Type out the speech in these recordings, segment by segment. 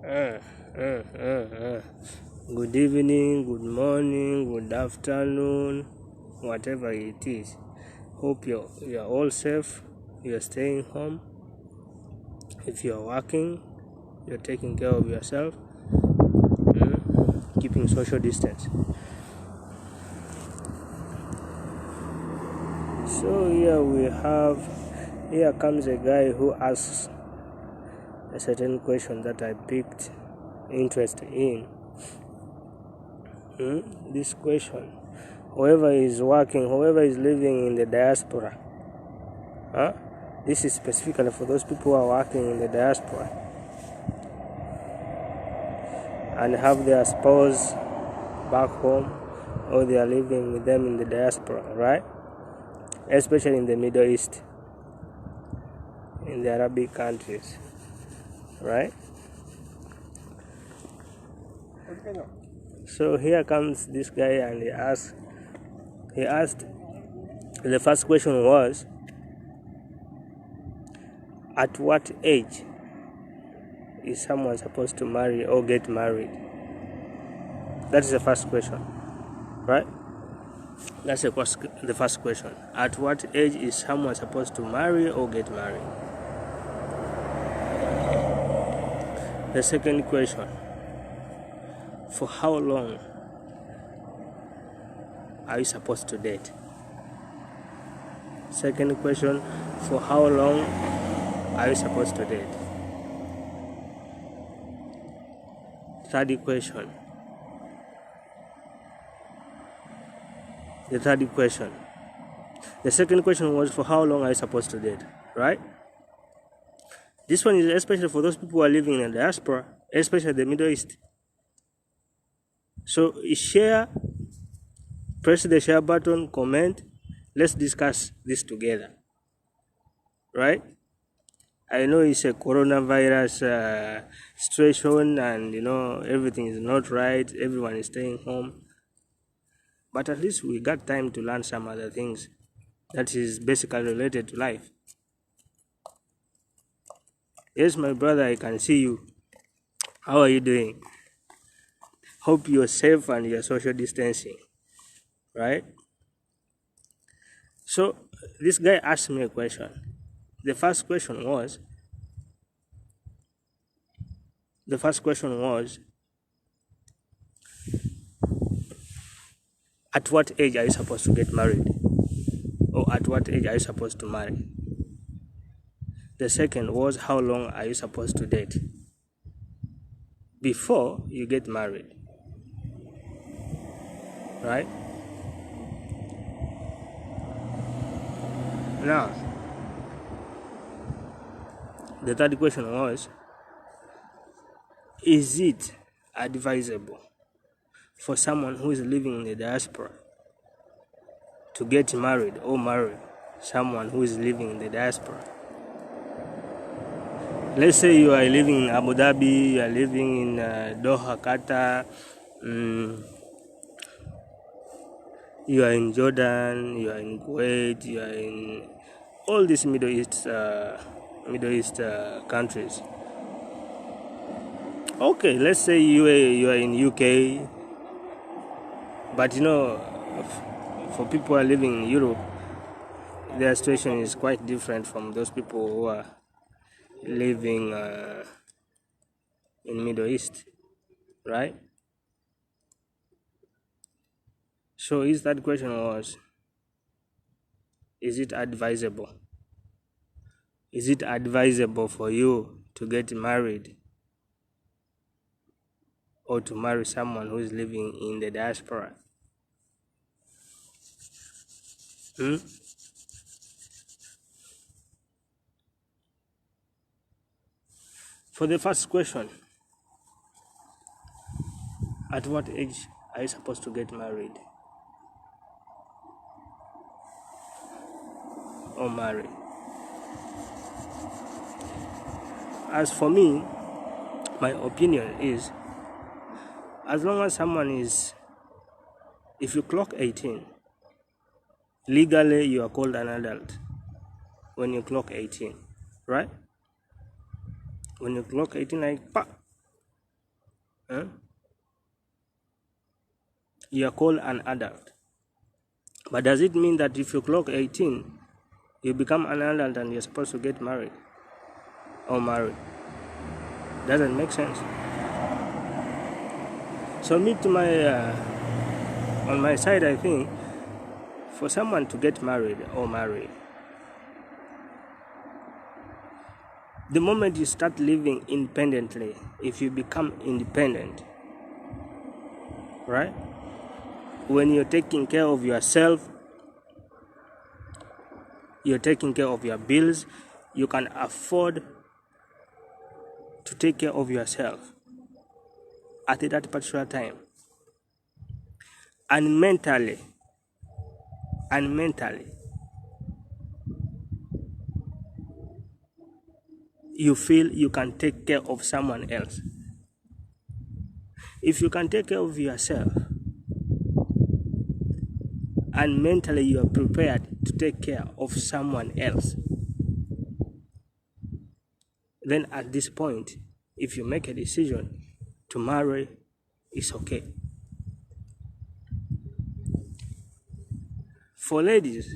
Uh, uh, uh, uh. Good evening, good morning, good afternoon, whatever it is. Hope you're all safe. You're staying home. If you're working, you're taking care of yourself, keeping social distance. So here comes a guy who asks a certain question that I picked interest in. This question: whoever is working, whoever is living in the diaspora, this is specifically for those people who are working in the diaspora and have their spouse back home, or they are living with them in the diaspora, right? Especially in the Middle East, in the Arabic countries, right? So here comes this guy, and he asked, the first question was, at what age is someone supposed to marry or get married? That is the first question, right? That's the first question. At what age is someone supposed to marry or get married? The second question: for how long are you supposed to date? Second question: for how long are you supposed to date? Third question: the second question was, for how long are you supposed to date, right? This one is especially for those people who are living in the diaspora, especially the Middle East. So press the share button, comment, let's discuss this together, right? I know it's a coronavirus situation, and everything is not right, everyone is staying home, but at least we got time to learn some other things that is basically related to life. Yes, my brother, I can see you. How are you doing? Hope you're safe and you're social distancing, right? So this guy asked me a question. The first question was, at what age are you supposed to get married? Or at what age are you supposed to marry? The second was, how long are you supposed to date before you get married? Right? Now, the third question was, is it advisable for someone who is living in the diaspora to get married or marry someone who is living in the diaspora? Let's say you are living in Abu Dhabi, you are living in Doha, Qatar, you are in Jordan, you are in Kuwait, you are in all these Middle East countries. Okay, let's say you are in UK, but for people who are living in Europe, their situation is quite different from those people who are living in Middle East, right? So his third question was, is it advisable? Is it advisable for you to get married or to marry someone who is living in the diaspora? For the first question, at what age are you supposed to get married or marry? As for me, my opinion is, as long as someone is, if you clock 18, legally you are called an adult when you clock 18, right? When you clock 18, like, Huh? You are called an adult. But does it mean that if you clock 18, you become an adult and you're supposed to get married or marry? Doesn't make sense. So me to on my side, I think for someone to get married or marry, the moment you start living independently, if you become independent, right? When you're taking care of yourself, you're taking care of your bills, you can afford to take care of yourself at that particular time. And mentally, you feel you can take care of someone else. If you can take care of yourself and mentally you are prepared to take care of someone else, then at this point, if you make a decision to marry, it's okay. For ladies,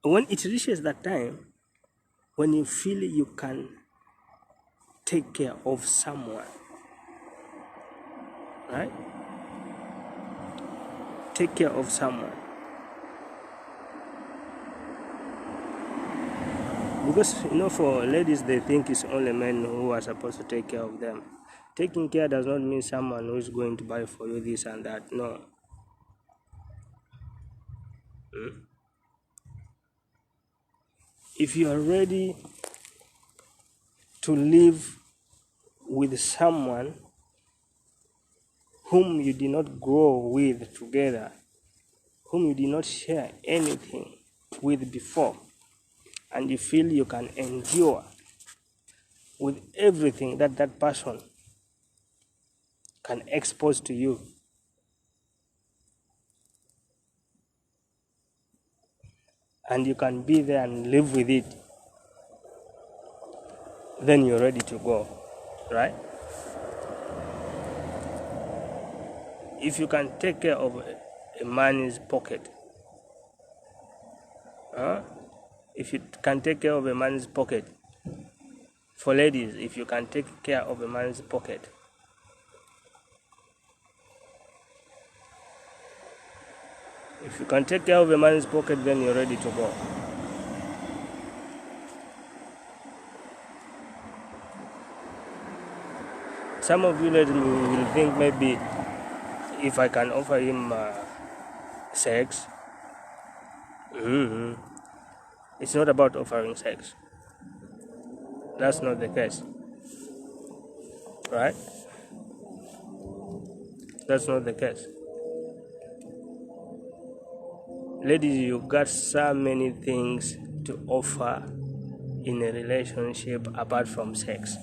when it reaches that time, when you feel you can take care of someone, right? Take care of someone. Because, for ladies, they think it's only men who are supposed to take care of them. Taking care does not mean someone who is going to buy for you this and that. No. If you are ready to live with someone whom you did not grow with together, whom you did not share anything with before, and you feel you can endure with everything that person can expose to you, and you can be there and live with it, then you're ready to go, right? If you can take care of a man's pocket, if you can take care of a man's pocket, for ladies, if you can take care of a man's pocket, if you can take care of a man's pocket, then you're ready to go. Some of you ladies will think maybe if I can offer him sex, it's not about offering sex. That's not the case, right? That's not the case. Ladies, you got so many things to offer in a relationship apart from sex.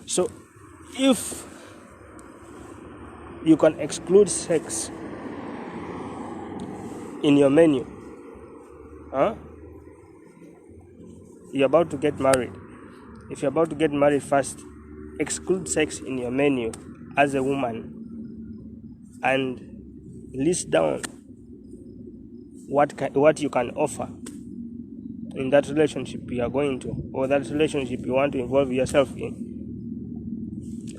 So if you can exclude sex in your menu, you're about to get married. If you're about to get married first, exclude sex in your menu as a woman and list down what you can offer in that relationship you are going to, or that relationship you want to involve yourself in.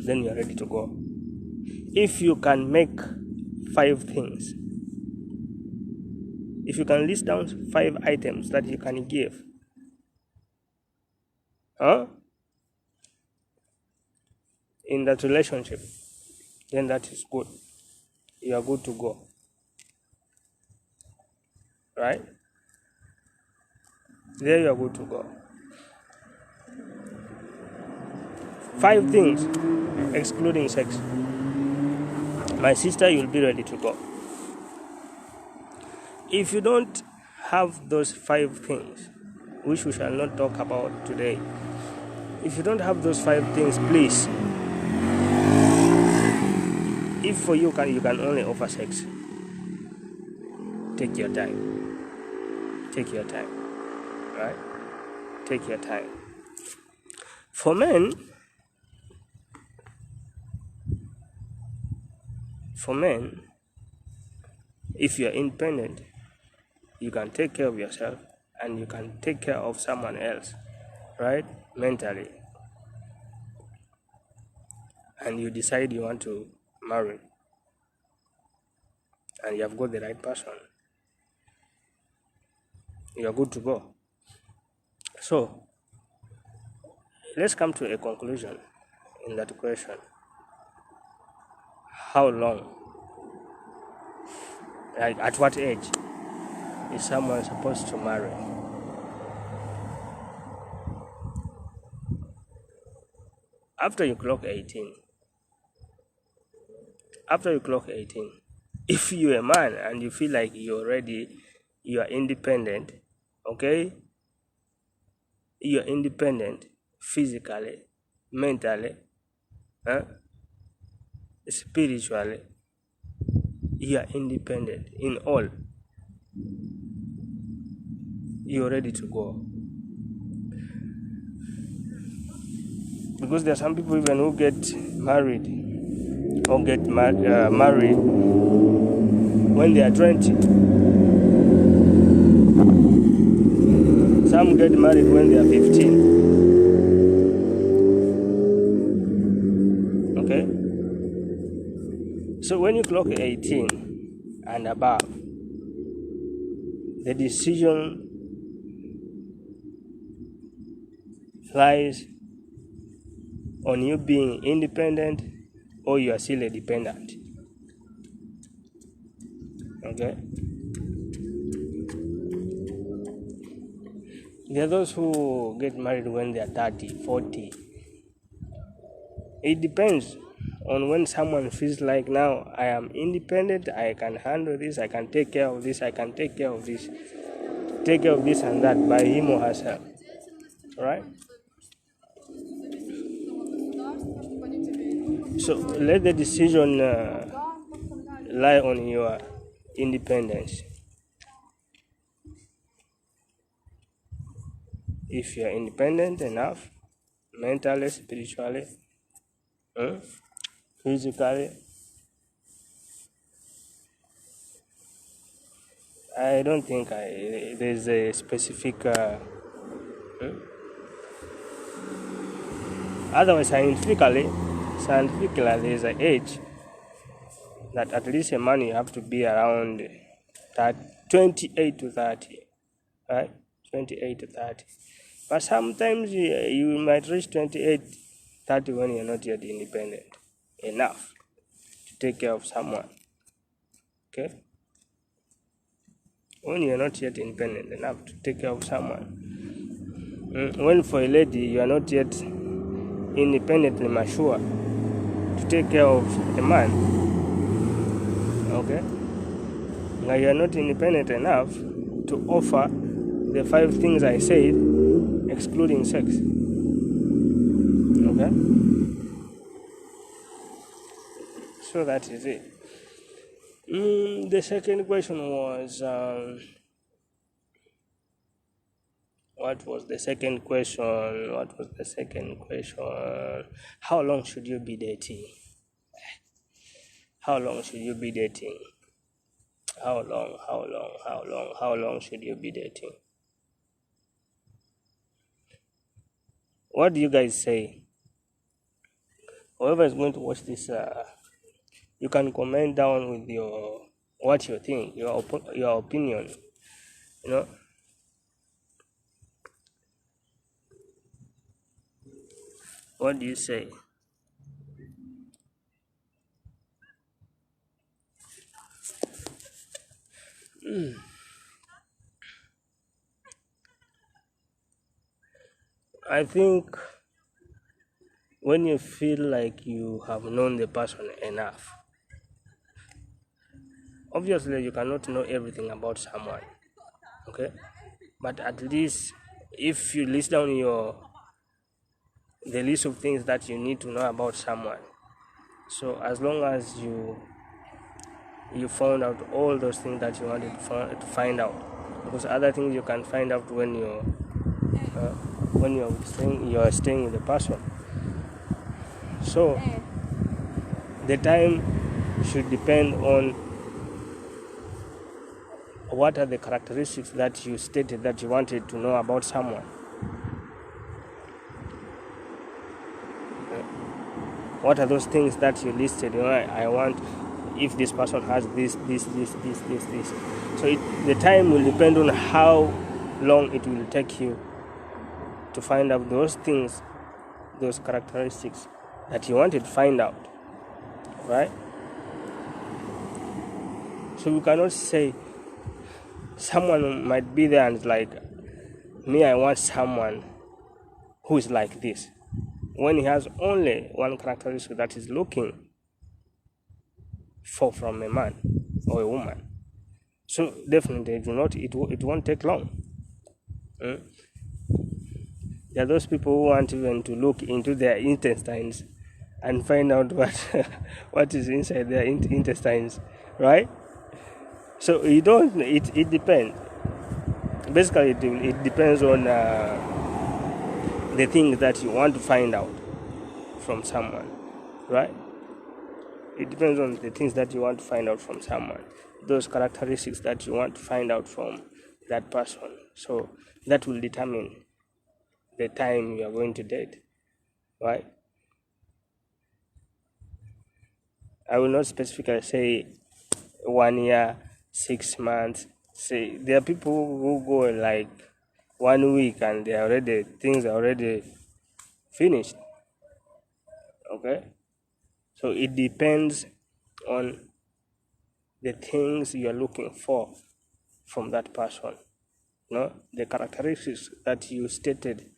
Then you're ready to go. If you can make 5 things, if you can list down 5 items that you can give, in that relationship, then that is good. You are good to go, right? There you are good to go. 5 things excluding sex. My sister, you'll be ready to go. If you don't have those 5 things, which we shall not talk about today, if you don't have those 5 things, please, if for you can only offer sex, take your time, right? take your time. For men, if you're independent, you can take care of yourself and you can take care of someone else, right? Mentally. And you decide you want to marry and you have got the right person, you're good to go. So let's come to a conclusion in that question. How long, like at what age is someone supposed to marry? After you clock 18. If you're a man and you feel like you are independent, okay? You're independent physically, mentally, spiritually. You are independent in all. You're ready to go. Because there are some people even who get married or get married when they are 20. Some get married when they are 15. Okay? So when you clock 18 and above, the decision lies on you being independent or you are still a dependent. Okay? There are those who get married when they are 30, 40. It depends on when someone feels like, now I am independent, I can handle this, I can take care of this, take care of this and that by him or herself. Right? So let the decision lie on your independence. If you are independent enough, mentally, spiritually, physically, I don't think there's a specific. Otherwise, scientifically, there's an age that at least a man you have to be around 28 to 30, right? 28 to 30. But sometimes you might reach 28, 30 when you're not yet independent enough to take care of someone. Okay? When you're not yet independent enough to take care of someone. When for a lady you are not yet independently mature to take care of a man. Okay? Now you are not independent enough to offer the 5 things I said, excluding sex. Okay? So that is it. The second question was, what was the second question? How long should you be dating? How long should you be dating? How long should you be dating? What do you guys say? Whoever is going to watch this, you can comment down with what you think, your opinion. You know. What do you say? I think when you feel like you have known the person enough, obviously you cannot know everything about someone, okay? But at least if you list down the list of things that you need to know about someone, so as long as you found out all those things that you wanted to find out, because other things you can find out when when you are staying with the person. So the time should depend on what are the characteristics that you stated that you wanted to know about someone. What are those things that you listed? I want, if this person has this. So the time will depend on how long it will take you to find out those things, those characteristics that you wanted to find out, right? So you cannot say someone might be there and it's like, me, I want someone who is like this, when he has only one characteristic that is looking for from a man or a woman. So definitely it won't take long. There are those people who want even to look into their intestines and find out what is inside their intestines, right? So it depends. Basically, it depends on the things that you want to find out from someone, right? It depends on the things that you want to find out from someone, those characteristics that you want to find out from that person. So that will determine the time you are going to date, right? I will not specifically say 1 year, 6 months. Say there are people who go like 1 week and things are already finished. Okay, so it depends on the things you are looking for from that person. The characteristics that you stated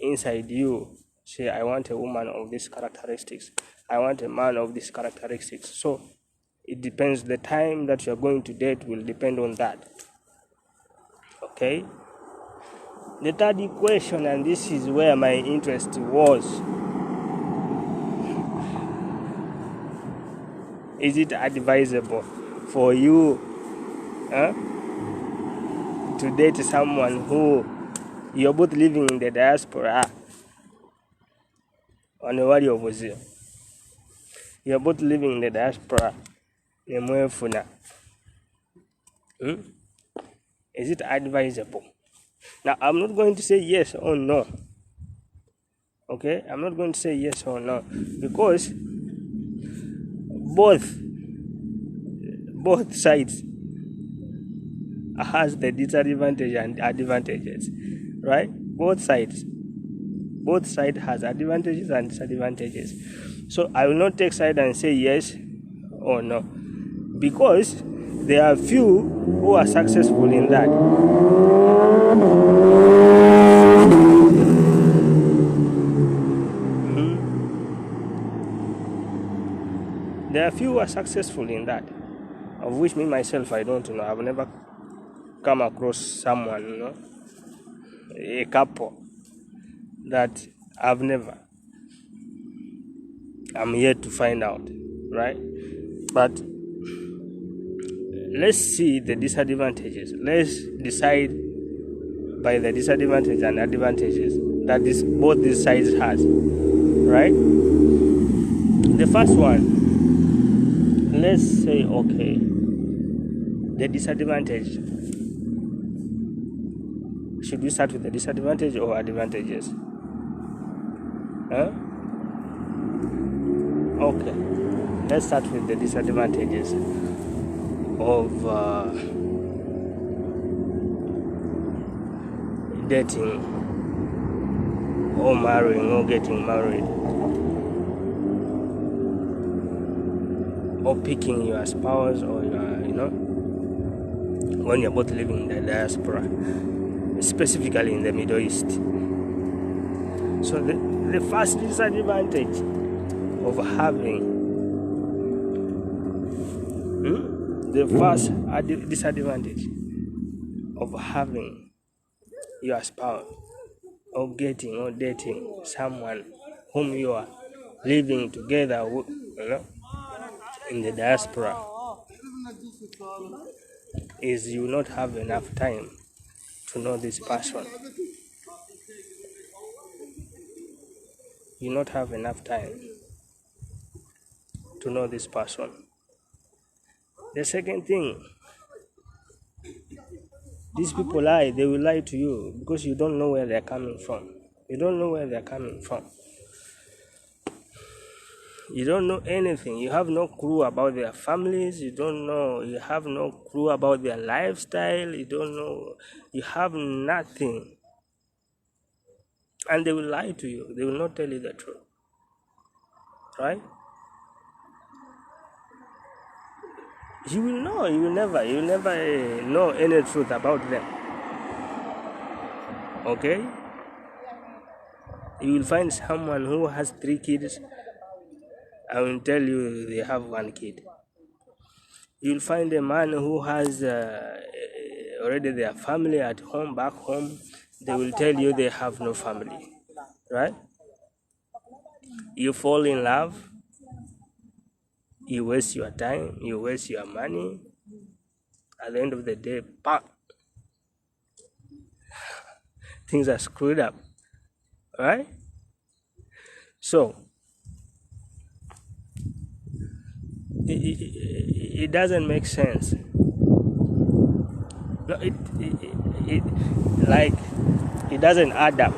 inside you. Say, I want a woman of these characteristics, I want a man of these characteristics. So it depends. The time that you are going to date will depend on that. Okay, the third question, and this is where my interest was: is it advisable for you to date someone who you're both living in the diaspora? You're both living in the diaspora. Is it advisable? Now, I'm not going to say yes or no. Okay, I'm not going to say yes or no, because both sides has the disadvantage and advantages, right? Both sides has advantages and disadvantages. So I will not take side and say yes or no, because there are few who are successful in that. There are few who are successful in that, of which me myself, I don't know. I've never come across someone, a couple that I'm yet to find out, right? But let's see the disadvantages. Let's decide by the disadvantages and advantages that both these sides has, right? The first one, let's say, okay, the disadvantage. Should we start with the disadvantage or advantages? Okay, let's start with the disadvantages of dating or marrying or getting married or picking your spouse or when you're both living in the diaspora, specifically in the Middle East. So the first disadvantage of having disadvantage of having your spouse or getting or dating someone whom you are living together with, in the diaspora, is you not have enough time to know this person. you not have enough time to know this person. The second thing, these people lie, they will lie to you because you don't know where they're coming from. You don't know where they're coming from. You don't know anything. You have no clue about their families. You have no clue about their lifestyle. You have nothing. And they will lie to you. They will not tell you the truth. Right? You will never know any truth about them. Okay? You will find someone who has 3 kids. I will tell you they have 1 kid. You'll find a man who has already their family at home, back home. They will tell you they have no family, right? You fall in love, you waste your time, you waste your money. At the end of the day, bang, things are screwed up, right? So, it doesn't make sense. No, it doesn't add up.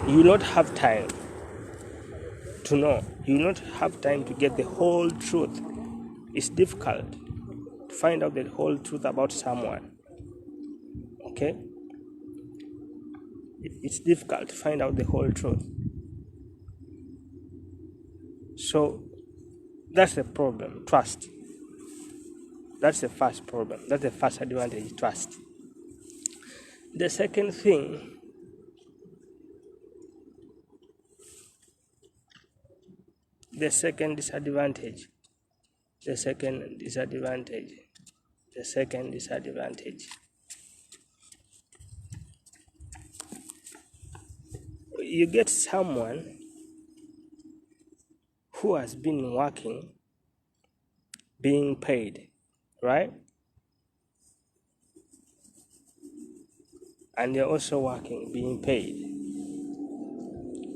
You will not have time to know. You will not have time to get the whole truth. It's difficult to find out the whole truth about someone. Okay? It's difficult to find out the whole truth. So that's the problem, trust. That's the first problem. That's the first advantage, trust. The second thing, the second disadvantage, you get someone who has been working, being paid, right? And you're also working, being paid.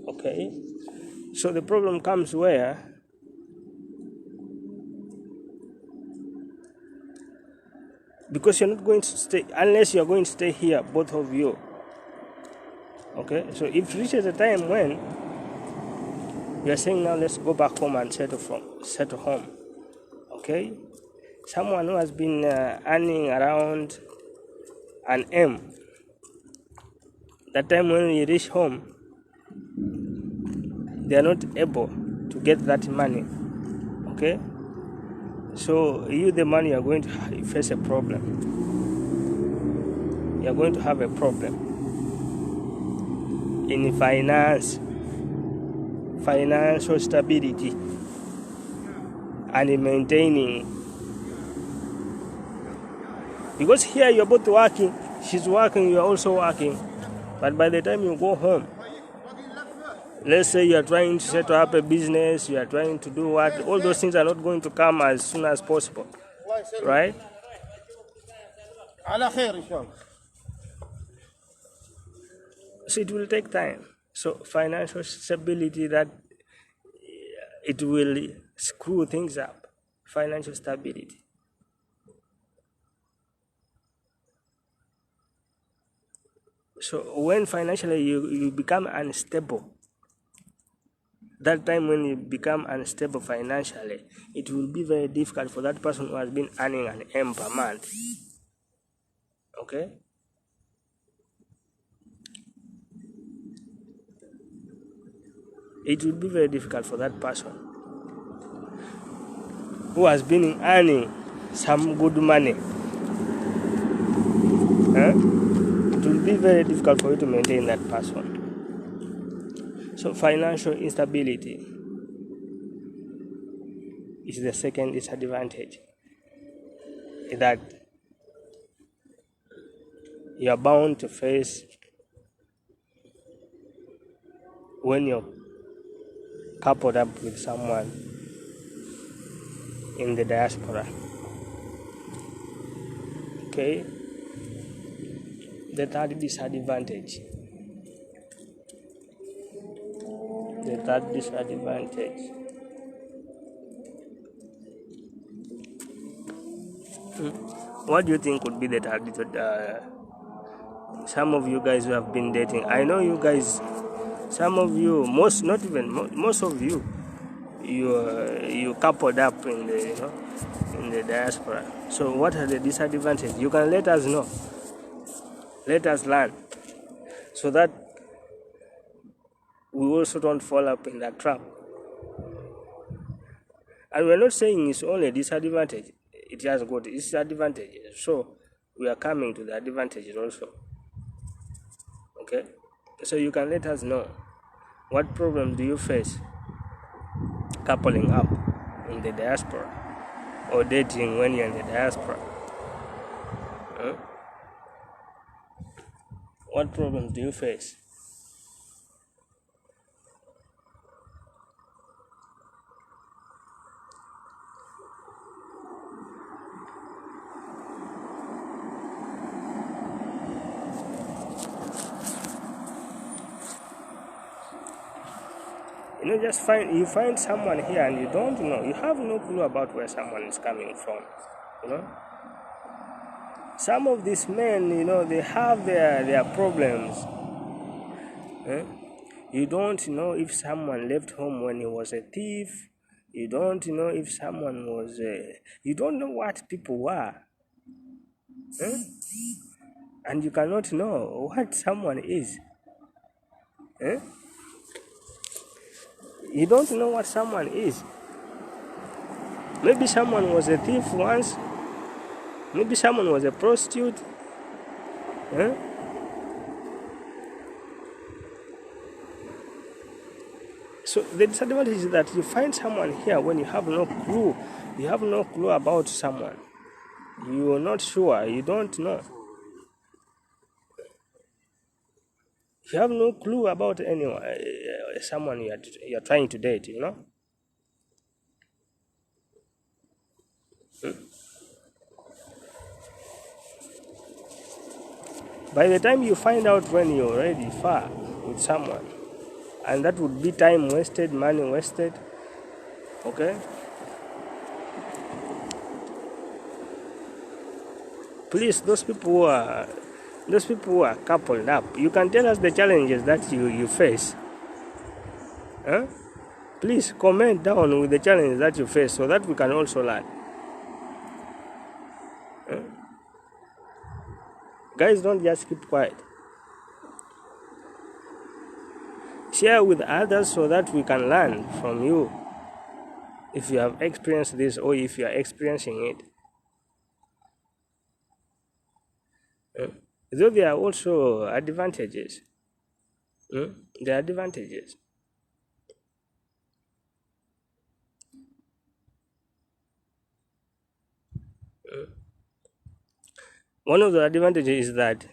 Okay? So the problem comes where because you're not going to stay, unless you're going to stay here, both of you. Okay? So if it reaches a time when you're saying now let's go back home and settle home. Okay? Someone who has been earning around an M, that time when you reach home, they are not able to get that money. Okay? So you, the man, you are going to face a problem. You are going to have a problem in financial stability, and in maintaining. Because here you're both working, she's working, you're also working. But by the time you go home, let's say you are trying to set up a business, you are trying to do what, all those things are not going to come as soon as possible, right? So it will take time. So financial stability, that it will screw things up. Financial stability. So when financially you become unstable, that time when you become unstable financially, it will be very difficult for that person who has been earning an M per month. Okay? It will be very difficult for that person who has been earning some good money. It will be very difficult for you to maintain that person. So financial instability is the second disadvantage, that you are bound to face when you're coupled up with someone in the diaspora. Okay? The third disadvantage the third disadvantage. What do you think would be the third? Some of you guys who have been dating, I know you guys, some of you, most of you, you coupled up in the in the diaspora. So what are the disadvantages? You can let us know. Let us learn, so that we also don't fall up in that trap. And we're not saying it's only a disadvantage. It has got disadvantages. So we are coming to the advantages also. Okay? So you can let us know, what problems do you face coupling up in the diaspora or dating when you're in the diaspora? What problems do you face? Just find someone here and you don't know, you have no clue about where someone is coming from. Some of these men, they have their problems. You don't know if someone left home when he was a thief. You don't know if someone was you don't know what people were. And you cannot know what someone is. You don't know what someone is. Maybe someone was a thief once. Maybe someone was a prostitute. So the disadvantage is that you find someone here when you have no clue. You have no clue about someone. You are not sure. You don't know. You have no clue about anyone, someone you're trying to date. By the time you find out when you're already far with someone, and that would be time wasted, money wasted. Okay? Please, those people who are coupled up, you can tell us the challenges that you face. Please comment down with the challenges that you face so that we can also learn. Guys, don't just keep quiet. Share with others so that we can learn from you. If you have experienced this or if you are experiencing it. Though there are also advantages. There are advantages. One of the advantages is that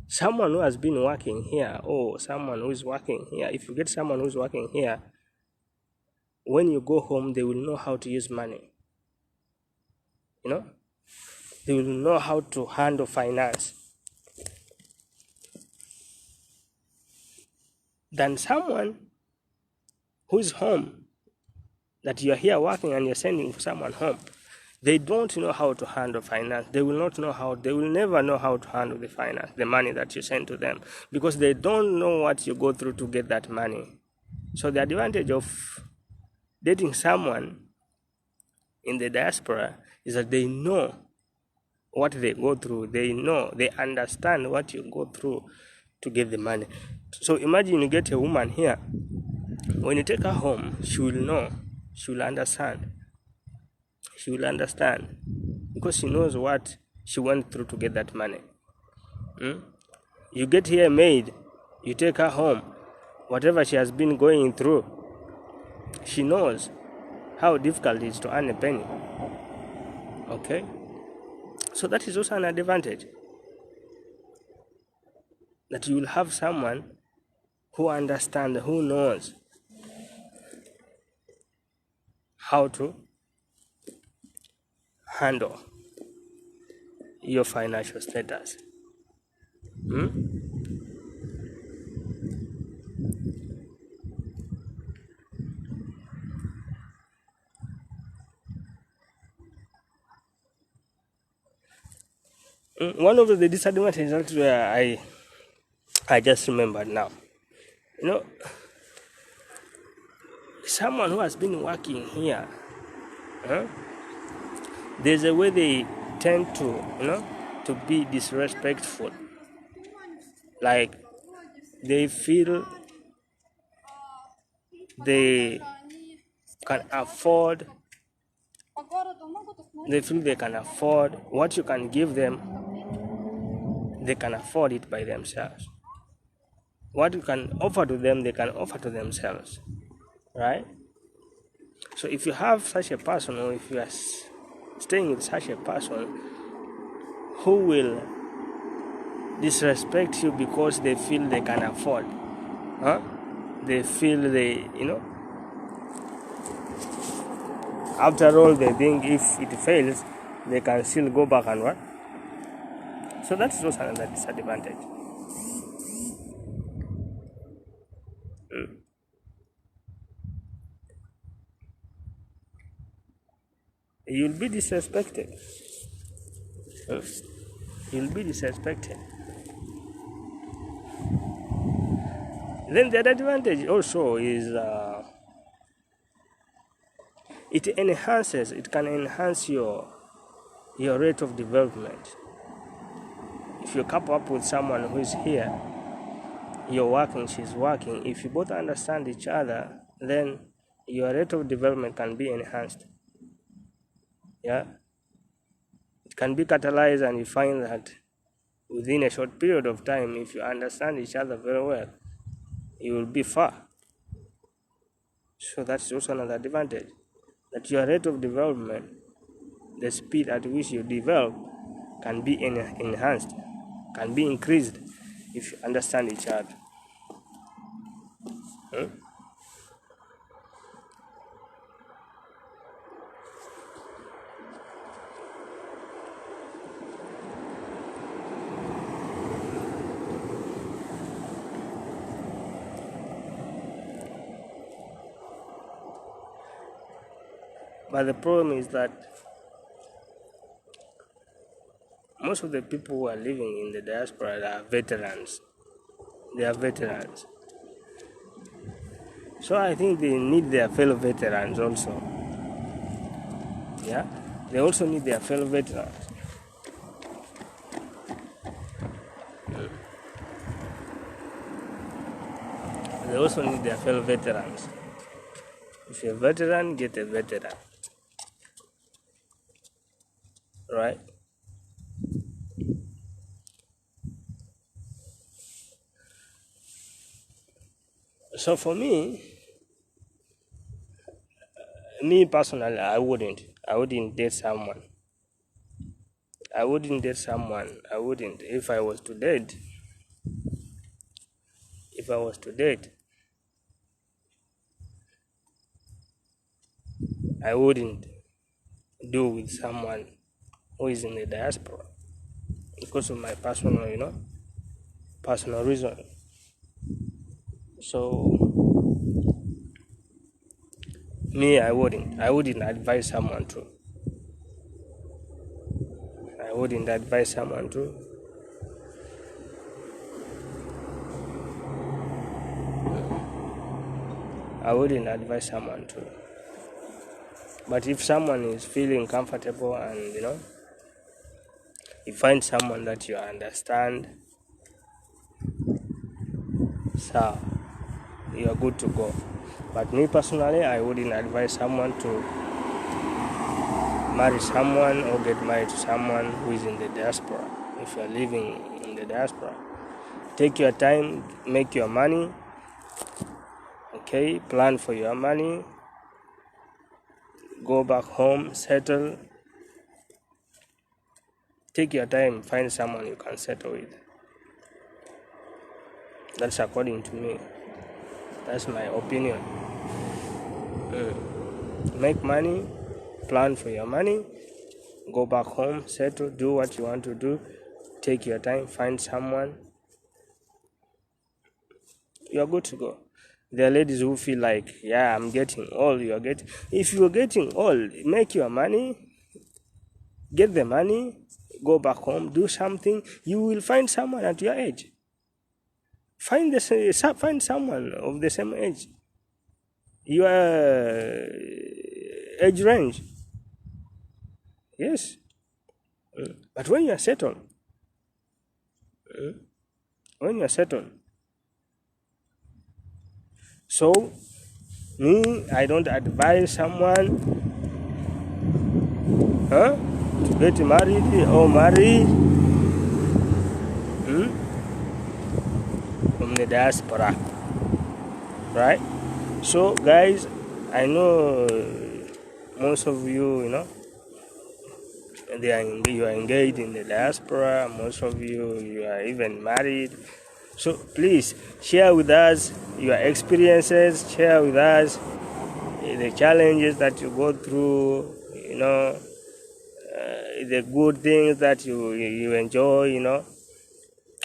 someone who has been working here or someone who is working here, if you get someone who is working here, when you go home, they will know how to use money. They will know how to handle finance. Than someone who is home, that you are here working and you're sending someone home. They don't know how to handle finance. They will never know how to handle the finance, the money that you send to them, because they don't know what you go through to get that money. So the advantage of dating someone in the diaspora is that they know what they go through. They understand what you go through to get the money. So imagine you get a woman here. When you take her home, she will know. She will understand. She will understand because she knows what she went through to get that money. You get here a maid, you take her home, whatever she has been going through, she knows how difficult it is to earn a penny. Okay? So that is also an advantage. That you will have someone who understands, who knows how to handle your financial status. One of the disadvantages that I just remembered now. You know, someone who has been working here, there's a way they tend to be disrespectful. Like they feel they can afford what you can give them. They can afford it by themselves. What you can offer to them, they can offer to themselves, right? So if you have such a person, or if you are staying with such a person who will disrespect you because they feel they can afford, they feel after all, they think if it fails, they can still go back and what. So that's also another disadvantage. You'll be disrespected. You'll be disrespected. Then the other advantage also is it can enhance your rate of development. If you couple up with someone who is here, you're working, she's working, if you both understand each other, then your rate of development can be enhanced. Yeah, it can be catalyzed, and you find that within a short period of time, if you understand each other very well, you will be far. So that's also another advantage, that your rate of development, the speed at which you develop, can be enhanced, can be increased if you understand each other. But the problem is that most of the people who are living in the diaspora are veterans. They are veterans. So I think they need their fellow veterans also. Yeah, they also need their fellow veterans. They also need their fellow veterans. If you're a veteran, get a veteran. Right? So for me personally, I wouldn't date someone. I wouldn't. If I was to date, I wouldn't do with someone who is in the diaspora because of my personal reason. So me, I wouldn't advise someone to. I wouldn't advise someone to. But if someone is feeling comfortable and you find someone that you understand, so you are good to go. But me personally, I wouldn't advise someone to marry someone or get married to someone who is in the diaspora. If you are living in the diaspora, take your time, make your money, okay, plan for your money, go back home, settle, take your time, find someone you can settle with. That's according to me. That's my opinion. Make money, plan for your money, go back home, settle, do what you want to do, take your time, find someone. You're good to go. There are ladies who feel like, yeah, I'm getting old. If you're getting old, make your money, get the money, go back home, do something, you will find someone at your age. Find someone of the same age, your age range. Yes. But when you are settled, so me, I don't advise someone to get married or marry from the diaspora, right? So guys, I know most of you, you are engaged in the diaspora. Most of you are even married. So please share with us your experiences. Share with us the challenges that you go through. The good things that you enjoy.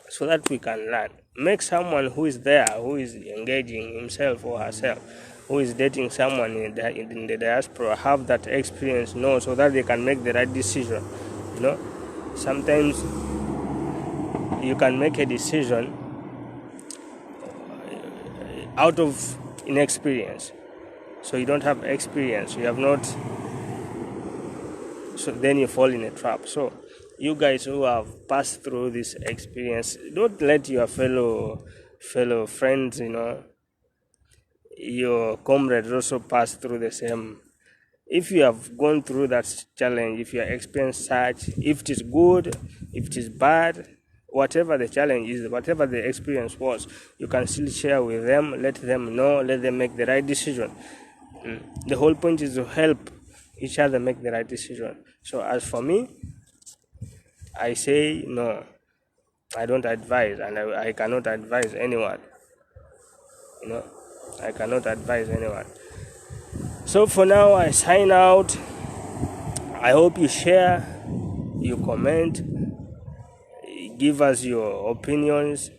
So that we can learn. Make someone who is there, who is engaging himself or herself, who is dating someone in the diaspora, have that experience, so that they can make the right decision. Sometimes you can make a decision out of inexperience. So you don't have experience, you have not, so then you fall in a trap. So you guys who have passed through this experience, don't let your fellow friends, your comrades also pass through the same. If you have gone through that challenge, if you have experienced such, if it is good, if it is bad, whatever the challenge is, whatever the experience was, you can still share with them, let them know, let them make the right decision. The whole point is to help each other make the right decision. So as for me, I say no, I don't advise, and I cannot advise anyone. I cannot advise anyone. So for now, I sign out. I hope you share, you comment, give us your opinions,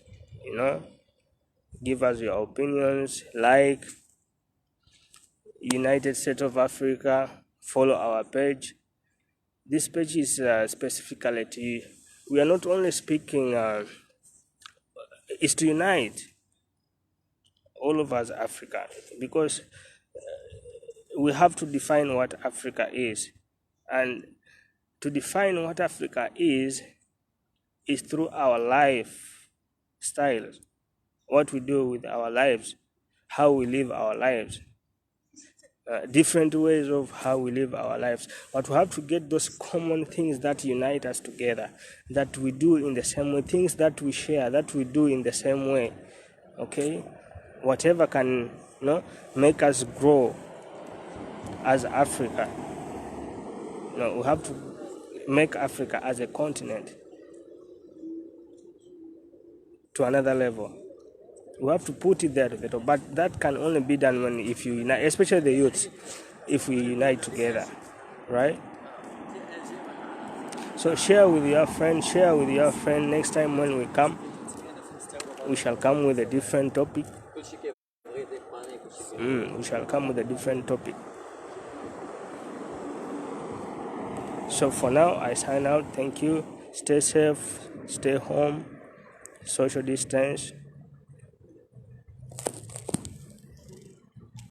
give us your opinions, like United States of Africa, follow our page. This page is specifically to, we are not only speaking, is to unite all of us Africa, because we have to define what Africa is. And to define what Africa is through our life styles, what we do with our lives, how we live our lives, different ways of how we live our lives. But we have to get those common things that unite us together, that we do in the same way, things that we share, that we do in the same way. Okay? Whatever can make us grow as Africa. We have to make Africa as a continent to another level. We have to put it there to the top, but that can only be done when, if you unite, especially the youth, if we unite together, right? So share with your friend. Next time when we come, we shall come with a different topic. So for now, I sign out. Thank you. Stay safe. Stay home. Social distance.